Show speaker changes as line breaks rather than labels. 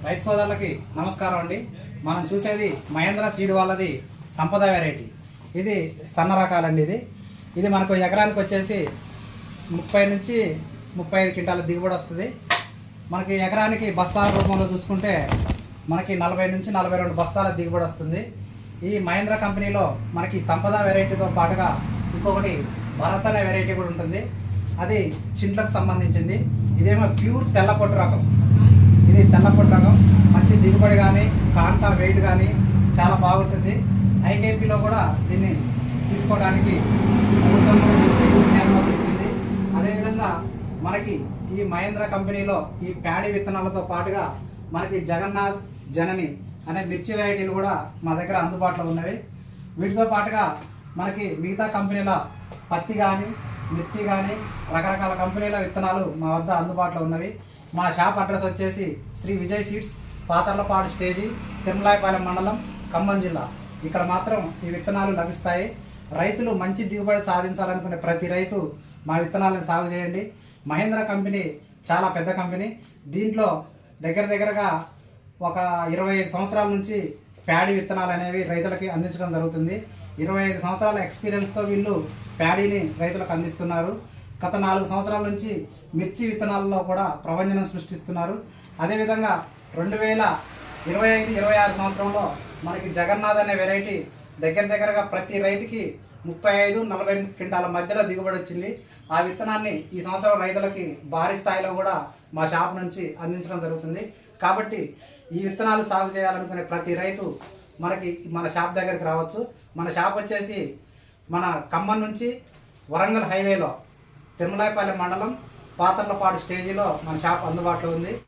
రైతు సోదరులకి నమస్కారం అండి. మనం చూసేది మహేంద్ర సీడ్ వాళ్ళది సంపద వెరైటీ. ఇది సన్న రకాలండి. ఇది మనకు ఎకరానికి వచ్చేసి 30 నుంచి 35 క్వింటాల దిగుబడి వస్తుంది. మనకి ఎకరానికి బస్తాల రూపంలో చూసుకుంటే మనకి 40 నుంచి 42 బస్తాల దిగుబడి వస్తుంది. ఈ మహేంద్ర కంపెనీలో మనకి సంపద వెరైటీతో పాటుగా ఇంకొకటి భరత్ అనే వెరైటీ కూడా ఉంటుంది. అది చింట్లకు సంబంధించింది. ఇదేమో ప్యూర్ తెల్లపొట్టు రకం. ఇది తెల్లపొట్టు రకం మంచి దిగుబడి కానీ కాంటా వెయిట్ కానీ చాలా బాగుంటుంది. ఐకేపీలో కూడా దీన్ని తీసుకోవడానికి ప్రభుత్వం ఇచ్చింది. అదేవిధంగా మనకి ఈ మహేంద్ర కంపెనీలో ఈ ప్యాడీ విత్తనాలతో పాటుగా మనకి జగన్నాథ్ జనని అనే మిర్చి వెరైటీలు కూడా మా దగ్గర అందుబాటులో ఉన్నవి. వీటితో పాటుగా మనకి మిగతా కంపెనీల పత్తి కానీ మిర్చి కానీ రకరకాల కంపెనీల విత్తనాలు మా వద్ద అందుబాటులో ఉన్నవి. మా షాప్ అడ్రస్ వచ్చేసి శ్రీ విజయ్ సీడ్స్, పాతర్లపాడు స్టేజీ, తిరుమలాయపాలెం మండలం, ఖమ్మం జిల్లా. ఇక్కడ మాత్రం ఈ విత్తనాలు లభిస్తాయి. రైతులు మంచి దిగుబడి సాధించాలనుకునే ప్రతి రైతు మా విత్తనాలను సాగు చేయండి. మహేంద్ర కంపెనీ చాలా పెద్ద కంపెనీ. దీంట్లో దగ్గరగా ఒక 25 సంవత్సరాల నుంచి ప్యాడీ విత్తనాలు అనేవి రైతులకి అందించడం జరుగుతుంది. 25 సంవత్సరాల ఎక్స్పీరియన్స్తో వీళ్ళు ప్యాడీని రైతులకు అందిస్తున్నారు. గత 4 సంవత్సరాల నుంచి మిర్చి విత్తనాలలో కూడా ప్రభంజనం సృష్టిస్తున్నారు. అదేవిధంగా 2025-26 సంవత్సరంలో మనకి జగన్నాథ్ అనే వెరైటీ దగ్గరగా ప్రతి రైతుకి 35-40 క్వింటాల మధ్యలో దిగుబడి వచ్చింది. ఆ విత్తనాన్ని ఈ సంవత్సరం రైతులకి భారీ స్థాయిలో కూడా మా షాప్ నుంచి అందించడం జరుగుతుంది. కాబట్టి ఈ విత్తనాలు సాగు చేయాలనుకునే ప్రతి రైతు మనకి మన షాప్ దగ్గరికి రావచ్చు. మన షాప్ వచ్చేసి మన ఖమ్మం నుంచి వరంగల్ హైవేలో తిరుమలాయపాలెం మండలం, పాతర్లపాడు స్టేజీలో మన షాప్ అందుబాటులో ఉంది.